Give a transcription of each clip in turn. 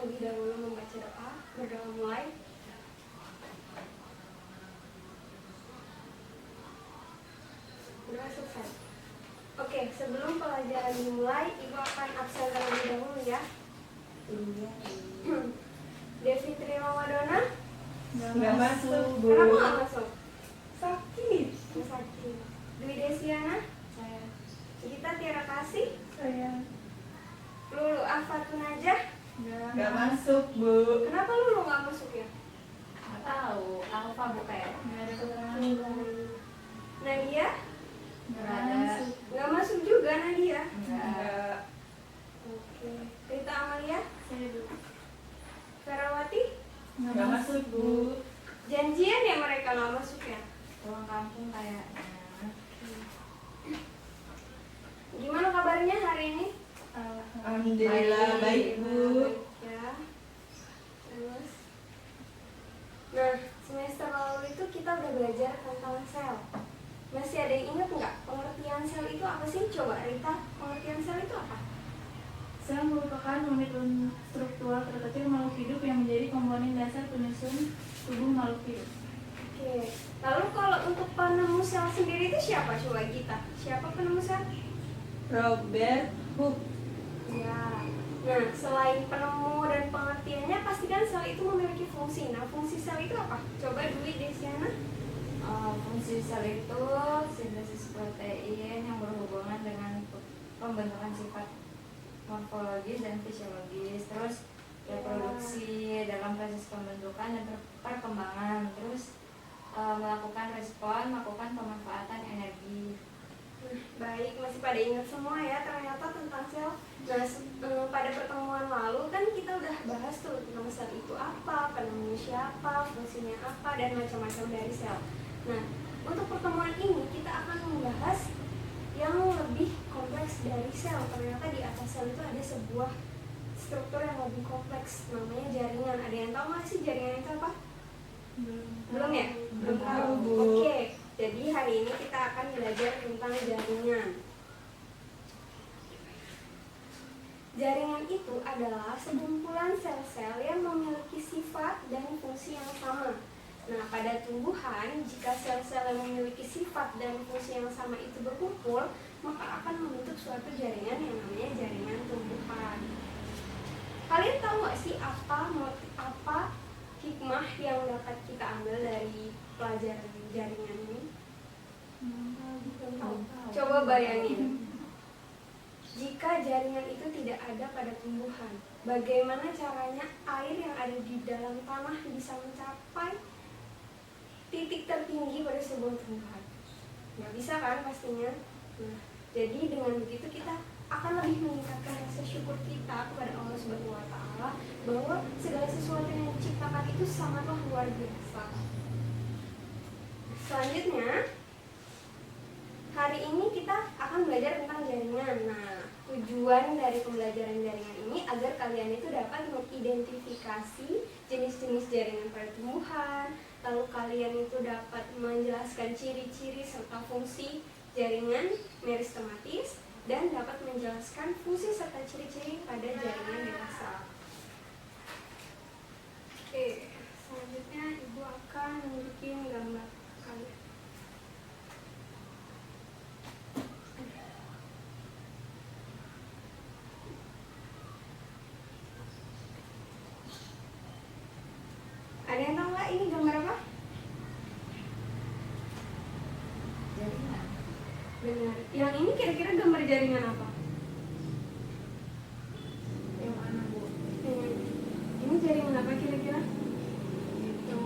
terlebih dahulu membaca doa. Berdoa mulai. Berdoa selesai. Oke, sebelum pelajaran dimulai, Ibu akan absen terlebih dahulu ya. Devi Trimawadona? Nggak masuk, Bu. Kenapa nggak masuk? Sakit. Sakit. Dwi Desiana? Saya. Gita Tiara Kasih? Saya. Lulu Afatun Najah? Nggak masuk, Bu. Kenapa Lulu nggak masuk ya? Nggak tahu, Alfa buka ya? Nggak ada keterangan. Nadia? Nggak ada. Nggak masuk juga Nadia. Nggak. Oke. Rita Amalia? Saya dulu. Ferawati? Nggak masuk, Bu. Janjian ya mereka nggak masuk ya? Pulang kampung kayaknya. Gimana kabarnya hari ini? Alhamdulillah baik, Bu. Baik ya. Terus, nah semester lalu itu kita udah belajar tentang sel. Masih ada yang ingat nggak pengertian sel itu apa sih? Coba Rita, pengertian sel itu apa? Sel merupakan unit struktural terkecil makhluk hidup yang menjadi komponen dasar penyusun tubuh makhluk hidup. Oke. Lalu kalau untuk penemu sel sendiri itu siapa? Coba kita. Siapa penemu sel? Robert Hooke. Ya. Nah, selain penemu dan pengertiannya, pastikan sel itu memiliki fungsi. Nah, fungsi sel itu apa? Coba Dwi Desiana. Fungsi sel itu sintesis protein yang berhubungan dengan pembentukan sifat morfologis dan fisiologis, terus reproduksi dalam proses pembentukan dan perkembangan, terus melakukan respon, melakukan pemanfaatan energi. Baik, masih pada ingat semua ya ternyata tentang sel. Nah, pada pertemuan lalu kan kita udah bahas tuh tentang sel itu apa, penemunya siapa, fungsinya apa, dan macam-macam dari sel. Nah, untuk pertemuan ini kita akan membahas yang lebih kompleks dari sel. Ternyata di atas sel itu ada sebuah struktur yang lebih kompleks, namanya jaringan. Ada yang tahu nggak sih jaringan itu apa? Belum ya? Belum tahu, Bu. Oke, jadi hari ini kita akan belajar tentang jaringan. Jaringan itu adalah sekumpulan sel-sel yang memiliki sifat dan fungsi yang sama. Nah, pada tumbuhan, jika sel-sel yang memiliki sifat dan fungsi yang sama itu berkumpul, maka akan membentuk suatu jaringan yang namanya jaringan tumbuhan. Kalian tahu nggak sih apa hikmah yang dapat kita ambil dari pelajaran jaringan ini? Coba bayangin, jika jaringan itu tidak ada pada tumbuhan, bagaimana caranya air yang ada di dalam tanah bisa mencapai titik tertinggi pada sebuah tumbuhan? Nggak bisa kan pastinya. Nah, jadi dengan begitu kita akan lebih meningkatkan rasa syukur kita kepada Allah Subhanahu wa Ta'ala bahwa segala sesuatu yang diciptakan itu sangatlah luar biasa. Selanjutnya, hari ini kita akan belajar tentang jaringan. Nah, tujuan dari pembelajaran jaringan ini agar kalian itu dapat mengidentifikasi jenis-jenis jaringan pada tumbuhan, lalu kalian itu dapat menjelaskan ciri-ciri serta fungsi jaringan meristematis, dan dapat menjelaskan fungsi serta ciri-ciri pada jaringan dewasa. Oke, selanjutnya Ibu akan nunjukin gambar kalian. Ada yang tahu nggak ini gambar apa? Jaringan. Benar. Yang ini kira-kira gambar jaringan apa? Yang mana, Bu? Ini jaringan apa kira-kira? Itu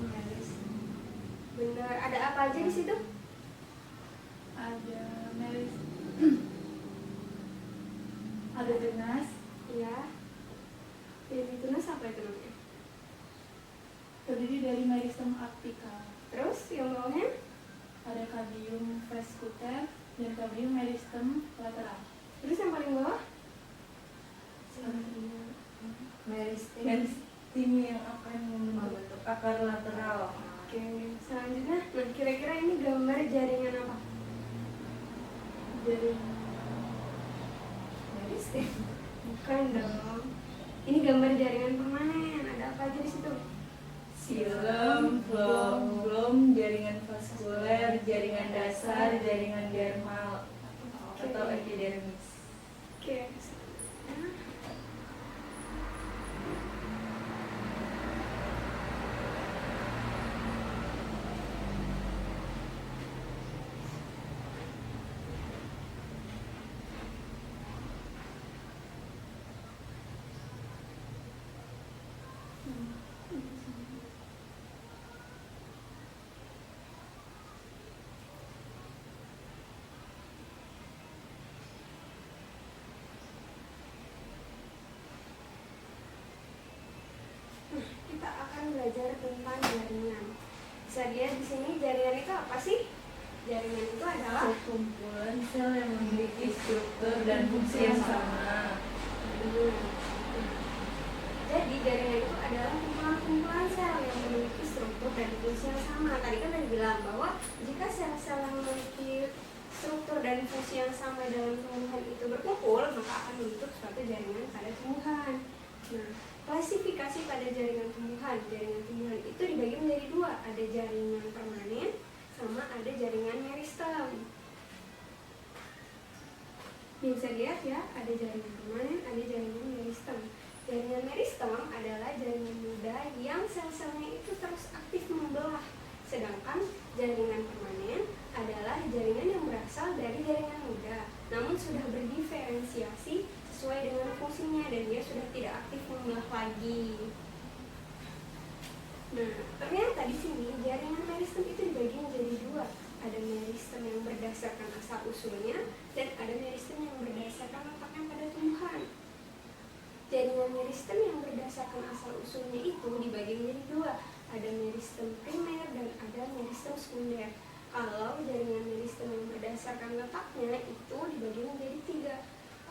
meris. Benar. Ada apa aja di situ? Ada meris. Ada tunas. Iya. Jadi tunas apa itu namanya? Terdiri dari meristem apikal. Terus yang bawahnya? Ada cabium vesculaire dan cabium meristem lateral. Terus yang paling bawah? Meristem. Meristem yang akan membentuk akar lateral. Oke, selanjutnya, nah kira-kira ini gambar jaringan apa? Jadi Meristem. Bukan dong. Ini gambar jaringan permanen. Ada apa aja di situ? Silem, floem, jaringan vaskuler, jaringan dasar, jaringan dermal atau epidermis. Oke. Kita akan belajar tentang jaringan. Bisa dilihat di sini jaringan itu apa sih? Jaringan itu adalah Kumpulan sel yang memiliki struktur dan fungsi yang sama. Jadi jaringan itu adalah kumpulan-kumpulan sel yang memiliki struktur dan fungsi yang sama. Tadi kan udah bilang bahwa jika sel-sel yang memiliki struktur dan fungsi yang sama dalam tumbuhan itu berkumpul, maka akan membentuk suatu jaringan pada tumbuhan. Nah, klasifikasi pada jaringan tumbuhan. Jaringan tumbuhan itu dibagi menjadi dua, ada jaringan permanen sama ada jaringan meristem. Bisa dilihat ya, ada jaringan permanen, ada jaringan meristem. Jaringan meristem adalah jaringan muda yang sel-selnya itu terus aktif membelah. Sedangkan jaringan permanen adalah jaringan yang berasal dari jaringan muda, namun sudah berdiferensiasi sesuai dengan fungsinya dan dia sudah tidak aktif membelah lagi. Nah, ternyata di sini jaringan meristem itu dibagi menjadi dua. Ada meristem yang berdasarkan asal usulnya dan ada meristem yang berdasarkan letaknya pada tumbuhan. Jaringan meristem yang berdasarkan asal usulnya itu dibagi menjadi dua. Ada meristem primer dan ada meristem sekunder. Kalau jaringan meristem yang berdasarkan letaknya itu dibagi menjadi tiga.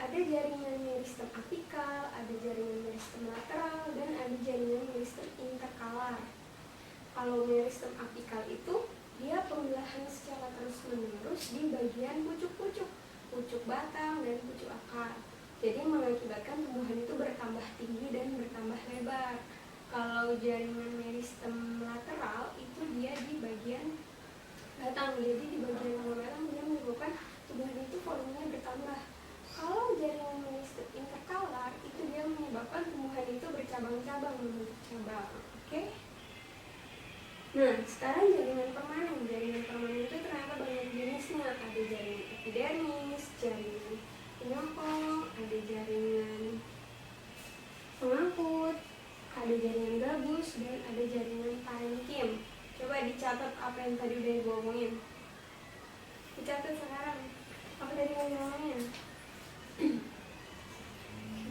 Ada jaringan meristem apikal, ada jaringan meristem lateral, dan ada jaringan meristem interkalar. Kalau meristem apikal itu dia pembelahan secara terus-menerus di bagian pucuk-pucuk, pucuk batang dan pucuk akar. Jadi mengakibatkan tumbuhan itu bertambah tinggi dan bertambah lebar. Kalau jaringan meristem lateral itu dia di bagian batang, jadi di bagian bawah batang dia menyebabkan tumbuhan itu volumenya bertambah. Kalau jaringan meristem interkalar itu dia menyebabkan tumbuhan itu bercabang-cabang, membentuk cabang. Oke? Nah, sekarang jaringan permanen. Jaringan permanen itu ternyata banyak jenisnya. Ada jaringan epidermis, jaringan penyokong, ada jaringan pengangkut, ada jaringan gabus, dan ada jaringan parenkim. Coba dicatat apa yang tadi udah gue omongin. Dicatat sekarang. Apa tadi yang ngomongin?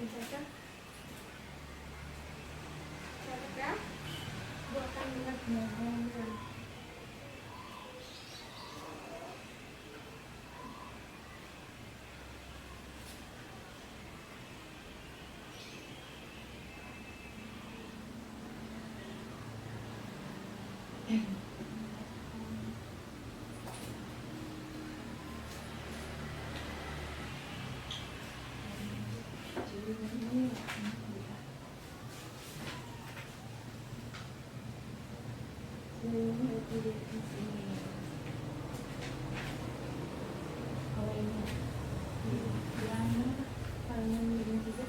Dicatat. Catat ya. Gue akan ingat ngomongnya. Kalau ini yang paling begini juga.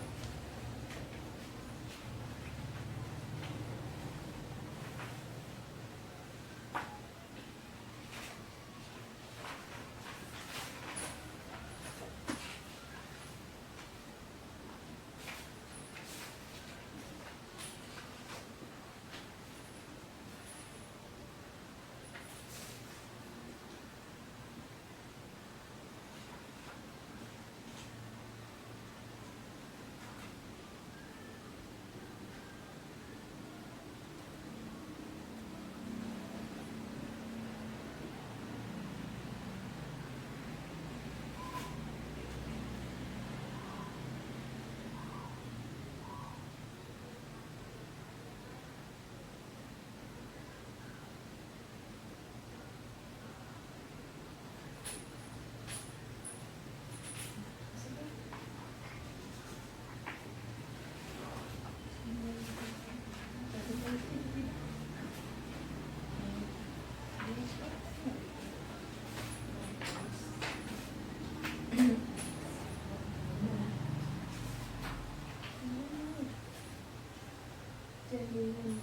Jaringan.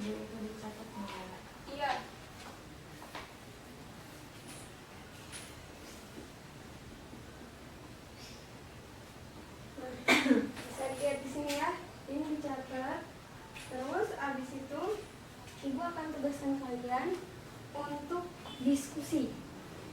Jadi itu dicatat enggak? Iya. Bisa dilihat di sini ya. Ini dicatat. Terus abis itu ibu akan tugaskan kalian untuk diskusi.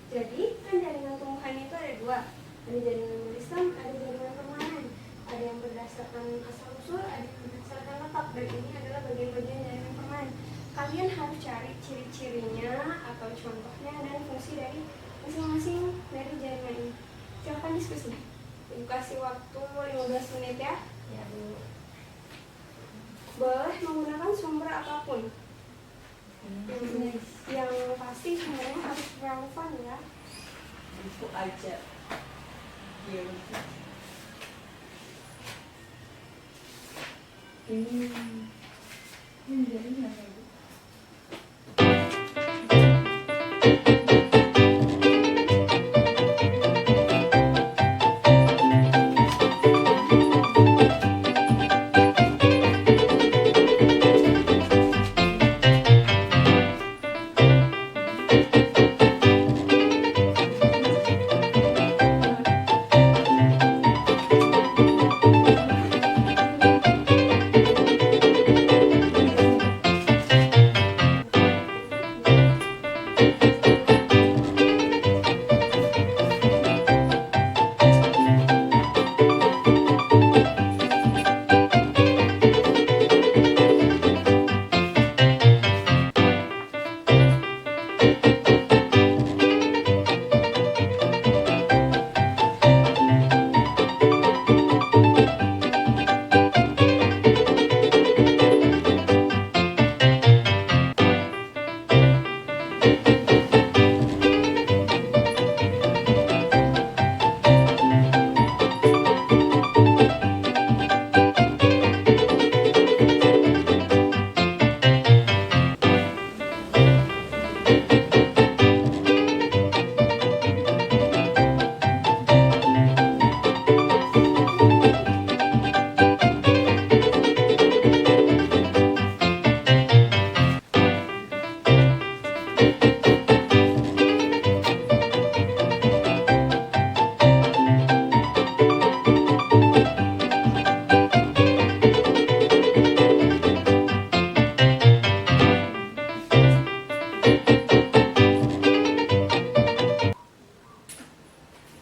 Jadi kan jaringan tumbuhan itu ada dua. Ada jaringan meristem, ada jaringan permanen. Ada yang berdasarkan asal usul, ada yang berdasarkan letak. Dan ini adalah bagian-bagian jaringan permanen. Kalian harus cari ciri-cirinya atau contohnya dan fungsi dari masing-masing dari jaringan ini. Silakan diskusi. Ibu kasih waktu 15 menit ya. Ya Bu. Boleh menggunakan sumber apapun. Ini Yang pasti sumbernya harus relevan ya. buku aja. Ya. Ini jaringan ya Bu.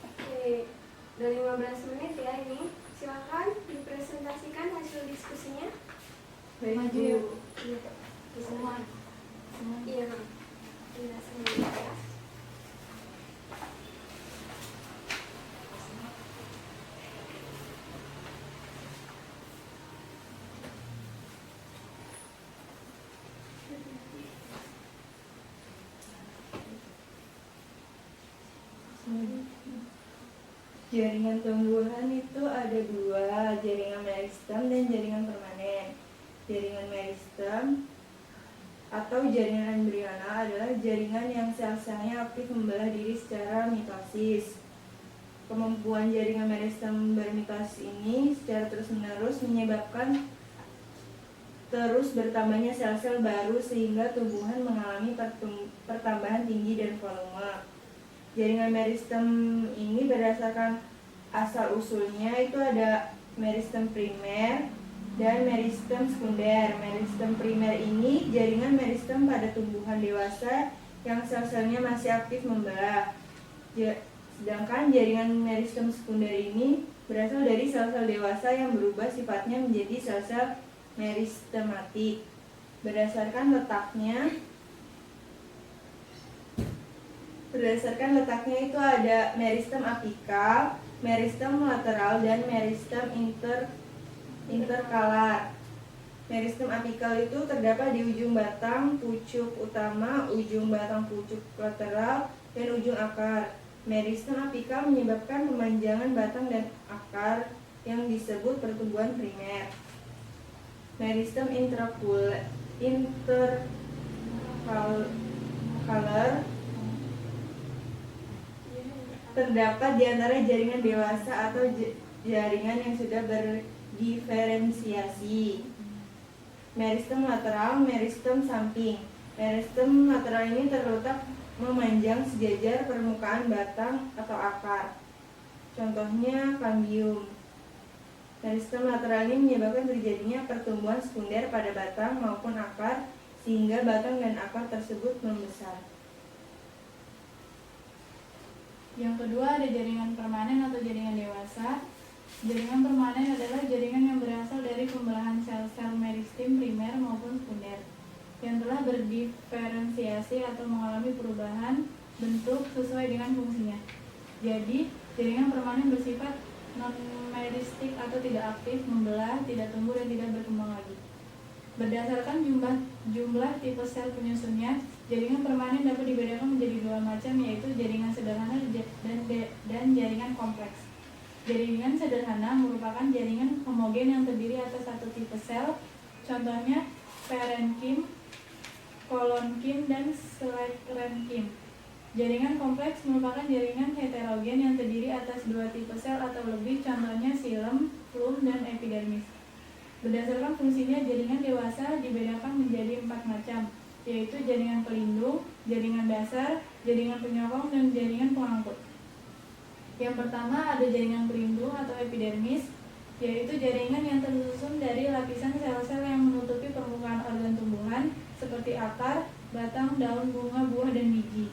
Oke, udah 15 menit ya ini. Silakan dipresentasikan hasil diskusinya. Maju ya Bu. Iya, Semua. Semua. Iya, iya sendiri ya. Jaringan tumbuhan itu ada dua, jaringan meristem dan jaringan permanen. Jaringan meristem atau jaringan embrional adalah jaringan yang sel-selnya aktif membelah diri secara mitosis. Kemampuan jaringan meristem bermitosis ini secara terus-menerus menyebabkan terus bertambahnya sel-sel baru sehingga tumbuhan mengalami pertambahan tinggi dan volume. Jaringan meristem ini berdasarkan asal-usulnya itu ada meristem primer dan meristem sekunder. Meristem primer ini jaringan meristem pada tumbuhan dewasa yang sel-selnya masih aktif membelah. Sedangkan jaringan meristem sekunder ini berasal dari sel-sel dewasa yang berubah sifatnya menjadi sel-sel meristematik. Berdasarkan letaknya itu ada meristem apikal, meristem lateral, dan meristem interkalar. Meristem apikal itu terdapat di ujung batang pucuk utama, ujung batang pucuk lateral, dan ujung akar. Meristem apikal menyebabkan pemanjangan batang dan akar yang disebut pertumbuhan primer. Meristem intercalar terdapat di antara jaringan dewasa atau jaringan yang sudah berdiferensiasi. Meristem lateral, meristem samping. Meristem lateral ini terletak memanjang sejajar permukaan batang atau akar. Contohnya kambium. Meristem lateral ini menyebabkan terjadinya pertumbuhan sekunder pada batang maupun akar sehingga batang dan akar tersebut membesar. Yang kedua ada jaringan permanen atau jaringan dewasa. Jaringan permanen adalah jaringan yang berasal dari pembelahan sel-sel meristem primer maupun sekunder yang telah berdiferensiasi atau mengalami perubahan bentuk sesuai dengan fungsinya. Jadi, jaringan permanen bersifat non-meristik atau tidak aktif, membelah, tidak tumbuh, dan tidak berkembang lagi. Berdasarkan jumlah tipe sel penyusunnya, jaringan permanen dapat dibedakan menjadi dua macam, yaitu jaringan sederhana dan jaringan kompleks. Jaringan sederhana merupakan jaringan homogen yang terdiri atas satu tipe sel, contohnya parenkim, kolonkim, dan sklerenkim. Jaringan kompleks merupakan jaringan heterogen yang terdiri atas dua tipe sel atau lebih, contohnya xilem, flum, dan epidermis. Berdasarkan fungsinya, jaringan dewasa dibedakan menjadi 4 macam, yaitu jaringan pelindung, jaringan dasar, jaringan penyokong, dan jaringan pengangkut. Yang pertama ada jaringan pelindung atau epidermis, yaitu jaringan yang tersusun dari lapisan sel-sel yang menutupi permukaan organ tumbuhan seperti akar, batang, daun, bunga, buah, dan biji.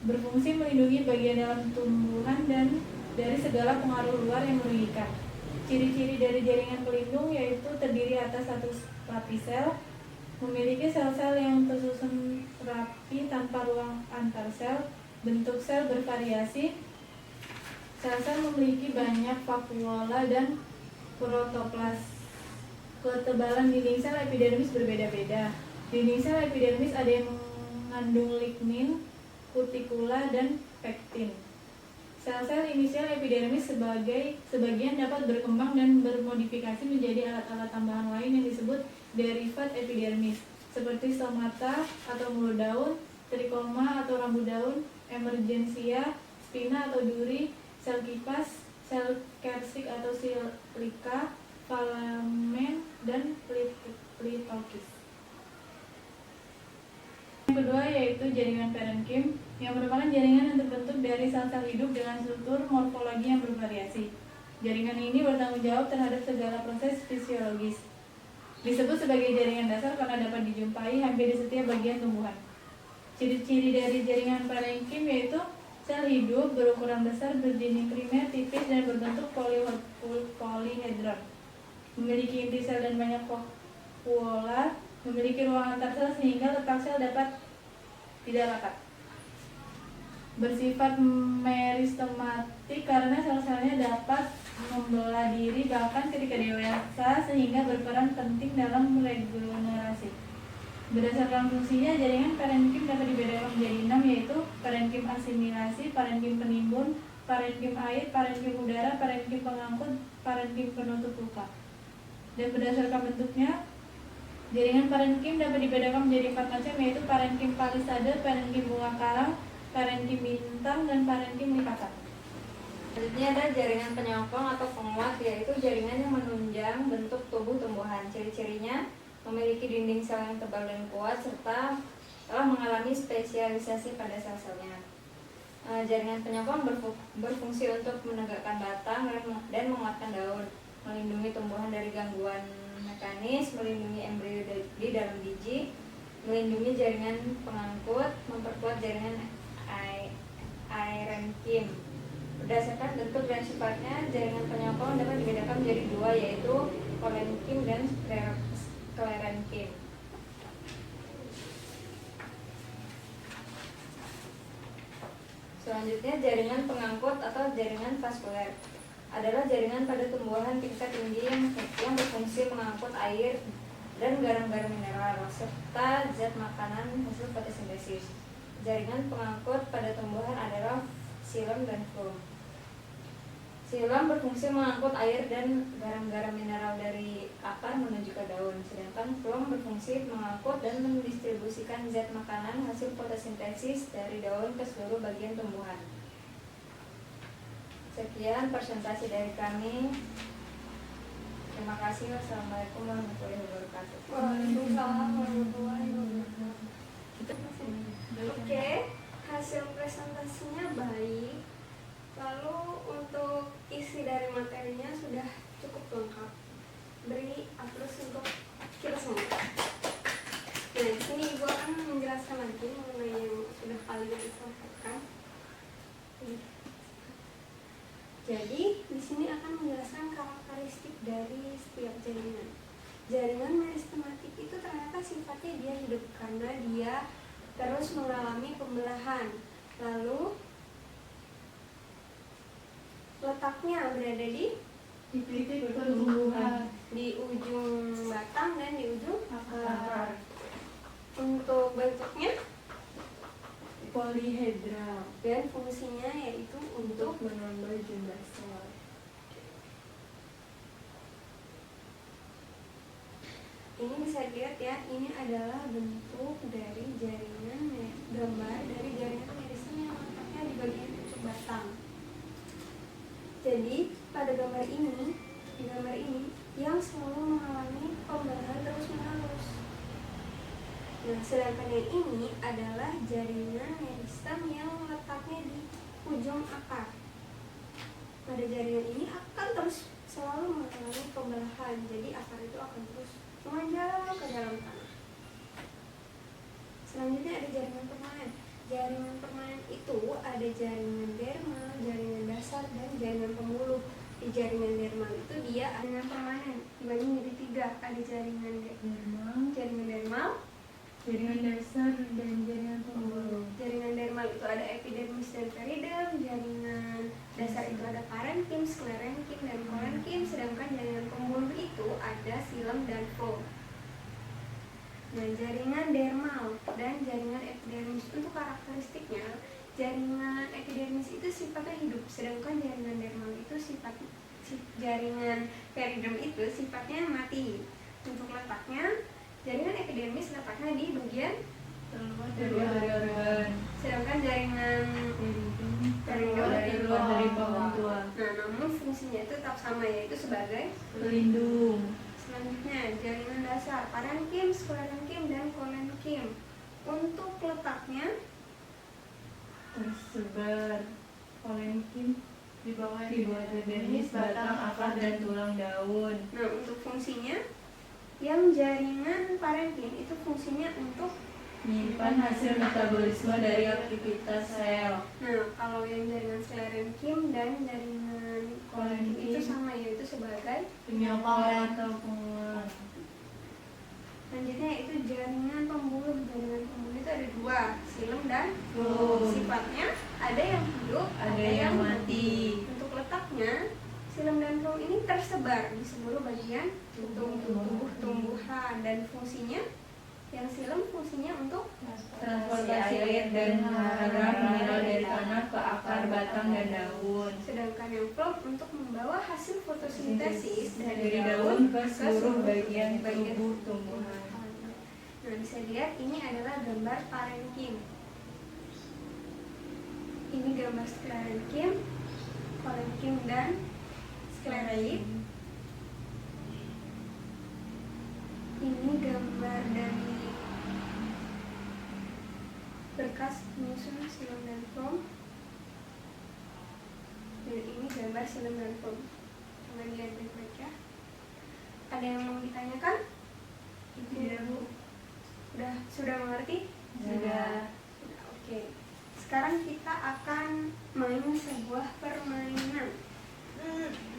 Berfungsi melindungi bagian dalam tumbuhan dan dari segala pengaruh luar yang merugikan. Ciri-ciri dari jaringan pelindung yaitu terdiri atas satu lapis sel, memiliki sel-sel yang tersusun rapi tanpa ruang antar sel, bentuk sel bervariasi, sel-sel memiliki banyak vakuola dan protoplas. Ketebalan dinding sel epidermis berbeda-beda. Dinding sel epidermis ada yang mengandung lignin, kutikula, dan pektin. Sel-sel inisial epidermis sebagian dapat berkembang dan bermodifikasi menjadi alat-alat tambahan lain yang disebut derivat epidermis, seperti stomata atau mulut daun, trikoma atau rambut daun, emergensia, spina atau duri, sel kipas, sel kersik atau silika, filamen, dan litokis. Yang kedua yaitu jaringan parenkim, yang merupakan jaringan yang terbentuk dari sel-sel hidup dengan struktur morfologi yang bervariasi. Jaringan ini bertanggung jawab terhadap segala proses fisiologis. Disebut sebagai jaringan dasar karena dapat dijumpai hampir di setiap bagian tumbuhan. Ciri-ciri dari jaringan parenkim yaitu sel hidup berukuran besar, berdinding primer, tipis, dan berbentuk polihedron. Memiliki inti sel dan banyak vakuola, memiliki ruang antar sel sehingga letak sel dapat tidak rapat. Bersifat meristematik karena sel-selnya dapat membelah diri bahkan ketika dewasa sehingga berperan penting dalam regenerasi. Berdasarkan fungsinya, jaringan parenkim dapat dibedakan menjadi 6, yaitu parenkim asimilasi, parenkim penimbun, parenkim air, parenkim udara, parenkim pengangkut, parenkim penutup luka. Dan berdasarkan bentuknya, jaringan parenkim dapat dibedakan menjadi 4 macam, yaitu parenkim palisade, parenkim bunga karang, parenkim bintang, dan parenkim lipatan. Selanjutnya ada jaringan penyokong atau penguat, yaitu jaringan yang menunjang bentuk tubuh tumbuhan. Ciri-cirinya memiliki dinding sel yang tebal dan kuat serta telah mengalami spesialisasi pada sel-selnya. Jaringan penyokong berfungsi untuk menegakkan batang dan menguatkan daun, melindungi tumbuhan dari gangguan mekanis, melindungi embrio di dalam biji, melindungi jaringan pengangkut, memperkuat jaringan aerenkim. Berdasarkan bentuk dan sifatnya, jaringan penyokong dapat dibedakan menjadi 2, yaitu kolenkim dan sklerenkim. Selanjutnya, jaringan pengangkut atau jaringan vaskuler adalah jaringan pada tumbuhan tingkat tinggi yang berfungsi mengangkut air dan garam-garam mineral serta zat makanan hasil fotosintesis. Jaringan pengangkut pada tumbuhan adalah xilem dan flum. Silam berfungsi mengangkut air dan garam-garam mineral dari akar menuju ke daun, sedangkan phloem berfungsi mengangkut dan mendistribusikan zat makanan hasil fotosintesis dari daun ke seluruh bagian tumbuhan. Sekian presentasi dari kami. Terima kasih. Wassalamualaikum warahmatullahi wabarakatuh. Waalaikumsalam warahmatullahi wabarakatuh. Oke, hasil presentasinya baik. Lalu untuk isi dari materinya sudah cukup lengkap. Beri aplaus untuk kita semua. Nah, di sini Ibu akan menjelaskan lagi mengenai yang sudah kalian sampaikan. Jadi, di sini akan menjelaskan karakteristik dari setiap jaringan. Jaringan meristematik itu ternyata sifatnya dia hidup karena dia terus mengalami pembelahan. Lalu letaknya berada di titik pertumbuhan di ujung batang dan di ujung akar. Untuk bentuknya Polihedral dan fungsinya yaitu untuk menambah jumlah sel. ini bisa dilihat ya, ini adalah bentuk dari jaringan gambar dari jaringan meristem yang letaknya di bagian pucuk batang. Jadi pada gambar ini, di gambar ini yang selalu mengalami pembelahan terus menerus. Nah, sedangkan yang ini adalah jaringan meristem yang letaknya di ujung akar. Pada jaringan ini akan terus selalu mengalami pembelahan, jadi akar itu akan terus memanjang ke dalam tanah. Selanjutnya ada jaringan permanen. Jaringan permanen itu ada jaringan dermal, jaringan dasar, dan jaringan pembuluh. Di jaringan dermal itu dia jaringan permanen dibagi menjadi 3. Ada jaringan dermal, jaringan dasar dan jaringan pembuluh. jaringan dermal itu ada epidermis dan periderm, jaringan dasar itu ada parenkim, sklerenkim, dan kolenkim, sedangkan jaringan pembuluh itu ada silem dan phloem. Nah, jaringan dermal dan jaringan epidermis untuk karakteristiknya, jaringan epidermis itu sifatnya hidup, sedangkan jaringan dermal itu jaringan periderm itu sifatnya mati. Untuk letaknya, jaringan epidermis letaknya di bagian Organ. sedangkan jaringan periderm Dari luar dari pembentuan. Nah, namun fungsinya itu tetap sama, yaitu sebagai Pelindung. selanjutnya jaringan dasar parenkim, sklerenkim, dan kolenkim. Untuk letaknya Tersebar kolenkim Di bawah di bawah epidermis, batang, akar, dan tulang daun. Nah, untuk fungsinya, yang jaringan parenkim itu fungsinya untuk Menyimpan hasil metabolisme dari aktivitas sel. Nah, kalau yang jaringan sklerenkim dan jaringan kolenkim itu sama, yaitu sebagai penyokong Atau penguat. selanjutnya itu jaringan pembuluh. Jaringan pembuluh itu ada 2, silem dan Phloem. sifatnya ada yang hidup, Ada yang mati. Untuk letaknya, silem dan phloem ini tersebar di seluruh bagian tumbuhan, dan fungsinya yang silem fungsinya untuk Transportasi air dan mengharap mineral dari tanah ke akar, batang, dan daun. sedangkan yang phloem untuk membawa hasil fotosintesis Dari daun ke seluruh bagian tubuh tumbuhan. Nah, bisa dilihat ini adalah gambar parenkim. Ini gambar sklerenkim, kolenkim, dan skleroid. Ini gambar dari berkas penyusun silem dan phloem. Dan ini gambar silem dan phloem. Coba dilihat baik-baik ya. Ada yang mau ditanyakan? Ibu sudah mengerti? Sudah. Oke. Sekarang kita akan main sebuah permainan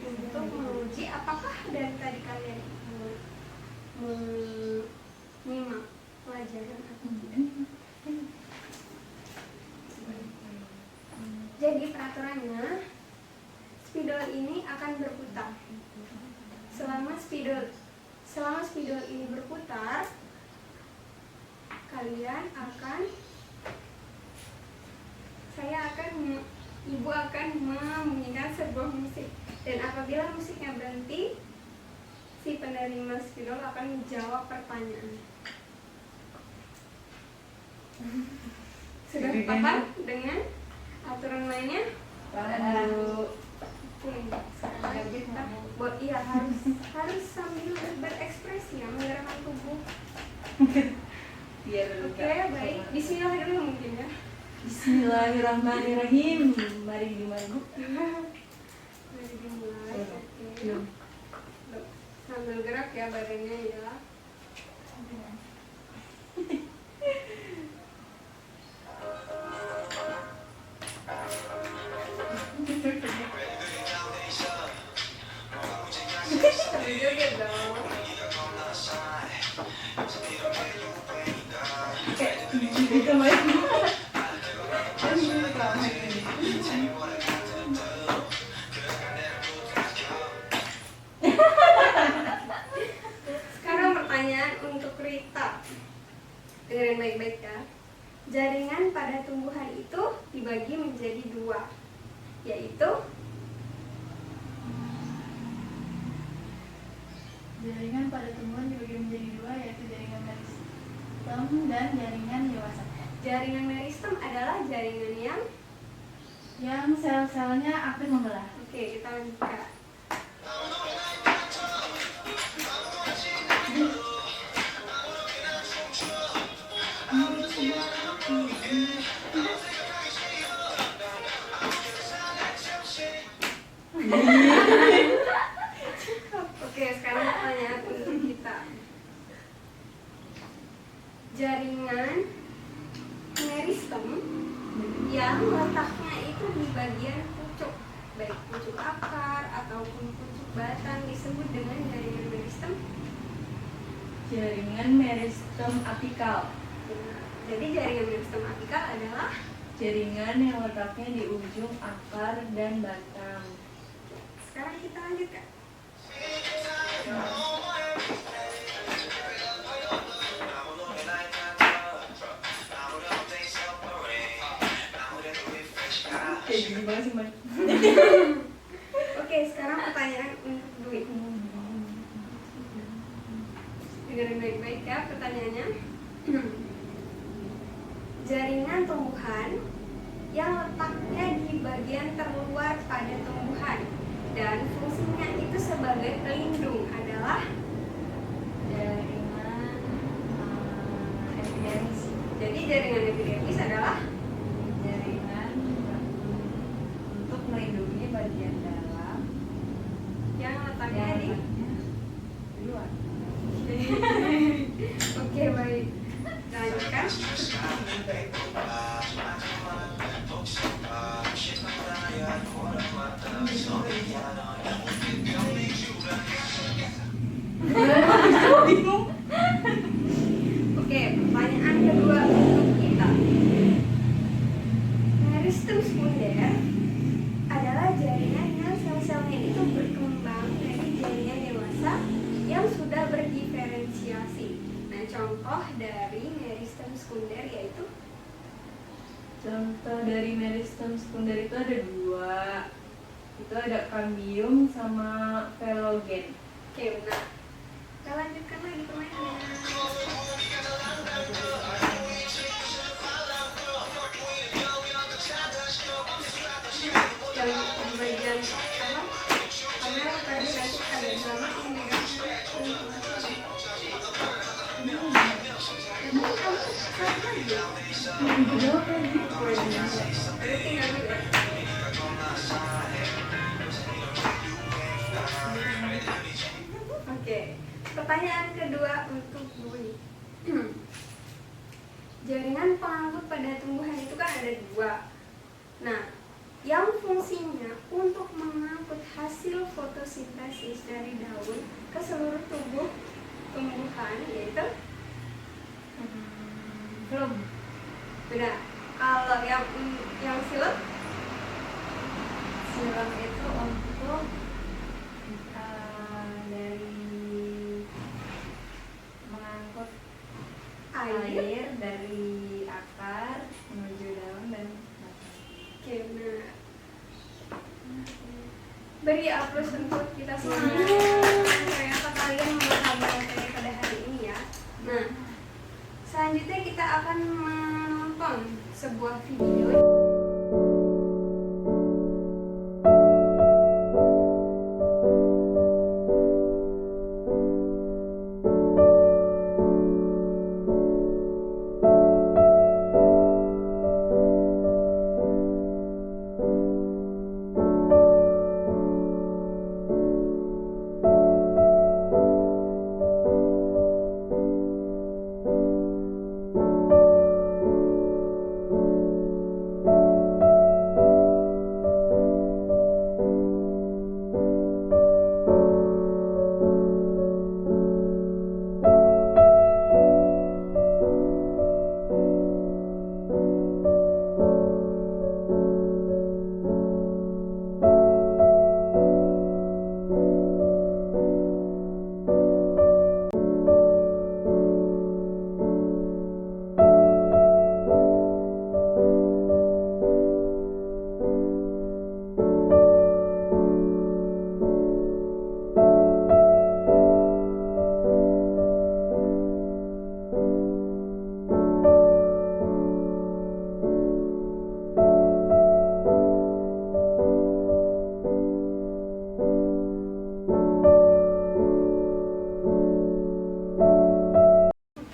untuk menguji apakah dari tadi kalian menyimak pelajaran atau tidak. Jadi peraturannya, spidol ini akan berputar. Selama spidol ini berputar, saya akan ibu akan membunyikan sebuah musik. Dan apabila musiknya berhenti, si penerima spidol akan menjawab pertanyaan. Sudah paham dengan aturan mainnya? Oke, sekarang kita iya harus sambil berekspresi ya, menggerakkan tubuh. Biar Oke, baik. Bismillah dulu mungkin ya. Bismillahirrahmanirrahim. Mari dimulai. Mari dimulai. Oke. Sambil gerak ya badannya ya. Sambil joget dong. Itu main. Sekarang pertanyaan untuk Rita. Dengerin baik-baik ya. Jaringan pada tumbuhan itu dibagi menjadi dua, yaitu Jaringan pada tumbuhan dibagi menjadi dua, yaitu jaringan meristem dan jaringan dewasa. jaringan meristem adalah jaringan Yang sel-selnya aktif membelah. oke, kita lanjutkan. Oke, sekarang pertanyaan untuk kita. Jaringan meristem yang letaknya itu di bagian pucuk, baik pucuk akar ataupun pucuk batang, disebut dengan jaringan meristem. Jaringan meristem apikal. Jadi jaringan meristem apikal adalah Jaringan yang letaknya di ujung akar dan batang. sekarang kita lanjutkan. Kayak gini banget sih, Man. Oke, sekarang pertanyaan untuk Dwi. Dengerin baik-baik ya pertanyaannya. Jaringan tumbuhan yang letaknya di bagian terluar pada tumbuhan dan fungsinya itu sebagai pelindung adalah Jaringan epidermis. jadi jaringan epidermis adalah Jaringan untuk melindungi bagian dalam yang letaknya di di luar. Oke, baik. Lanjutkan. Oke, pertanyaan kedua untuk kita. Meristem sekunder adalah jaringan yang sel-selnya itu berkembang dari jaringan dewasa yang sudah berdiferensiasi. Nah, contoh dari meristem sekunder yaitu Contoh dari meristem sekunder itu ada dua. Itu ada kambium sama velogen. oke, benar. Kita lanjutkan lagi permainannya. Yang di bagian apa? Kamera tadi nanti ada drama ini kan? Oke, pertanyaan kedua untuk Bui. Jaringan pengangkut pada tumbuhan itu kan ada dua. Nah, yang fungsinya untuk mengangkut hasil fotosintesis dari daun ke seluruh tubuh tumbuhan yaitu Belum. benar. Kalau yang silet Siram itu untuk dari mengangkut air. dari akar menuju daun dan batang. Oke, benar. Beri aplaus untuk kita semua. Ternyata kalian memahami materi pada hari ini ya. Nah, selanjutnya kita akan menonton sebuah video.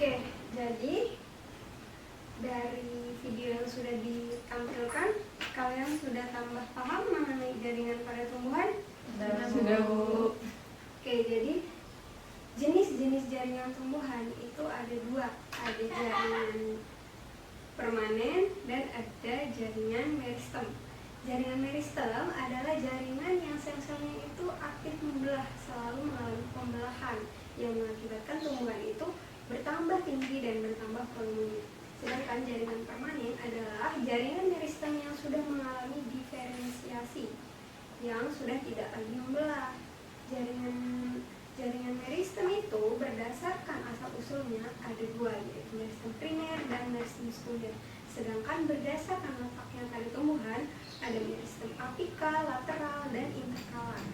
Oke, jadi dari video yang sudah ditampilkan, kalian sudah tambah paham mengenai jaringan pada tumbuhan? Sudah, Bu. Oke, jadi jenis-jenis jaringan tumbuhan itu ada dua, ada jaringan permanen dan ada jaringan meristem. Jaringan meristem adalah jaringan yang sel-selnya itu aktif membelah, selalu mengalami pembelahan yang mengakibatkan tumbuhan itu bertambah tinggi dan bertambah volumenya. Sedangkan jaringan permanen adalah jaringan meristem yang sudah mengalami diferensiasi, yang sudah tidak lagi membelah. Jaringan meristem itu berdasarkan asal usulnya ada dua, yaitu meristem primer dan meristem sekunder. Sedangkan berdasarkan letaknya pada tumbuhan ada meristem apikal, lateral, dan interkalar.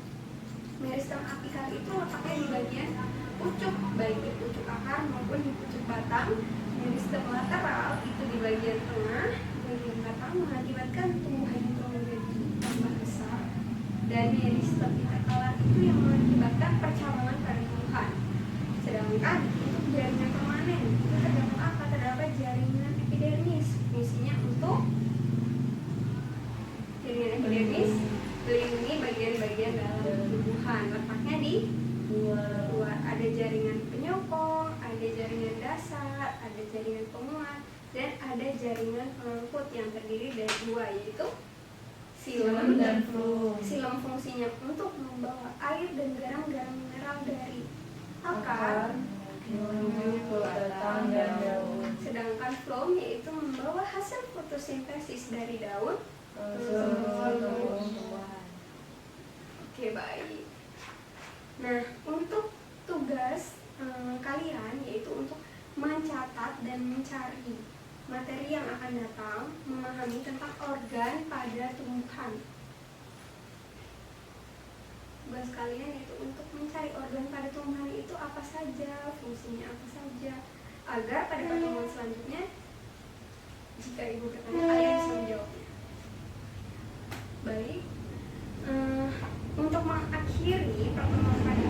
Meristem apikal itu letaknya di bagian pucuk, baik di pucuk akar maupun di pucuk batang. Meristem lateral itu di bagian tengah, bagian batang, mengakibatkan tumbuhan itu menjadi tambah besar. Dan meristem interkalar itu yang mengakibatkan percabangan pada tumbuhan. Sedangkan untuk jaringan permanen itu terdapat apa? Terdapat jaringan epidermis, fungsinya untuk jaringan epidermis melindungi bagian-bagian dalam tumbuhan. Letaknya di luar. Ada jaringan penyokong, ada jaringan dasar, ada jaringan penguat, dan ada jaringan pengangkut yang terdiri dari dua, yaitu silem dan flum. Silem fungsinya untuk membawa air dan garam-garam mineral dari akar menuju ke batang dan daun. sedangkan flum yaitu membawa hasil fotosintesis dari daun ke tumbuhan. Oke, baik. Nah, untuk tugas kalian yaitu untuk mencatat dan mencari materi yang akan datang, memahami tentang organ pada tumbuhan. Tugas kalian itu untuk mencari organ pada tumbuhan itu apa saja, fungsinya apa saja, agar pada pertemuan selanjutnya jika ibu bertanya kalian bisa menjawabnya. Baik, untuk mengakhiri pertemuan pada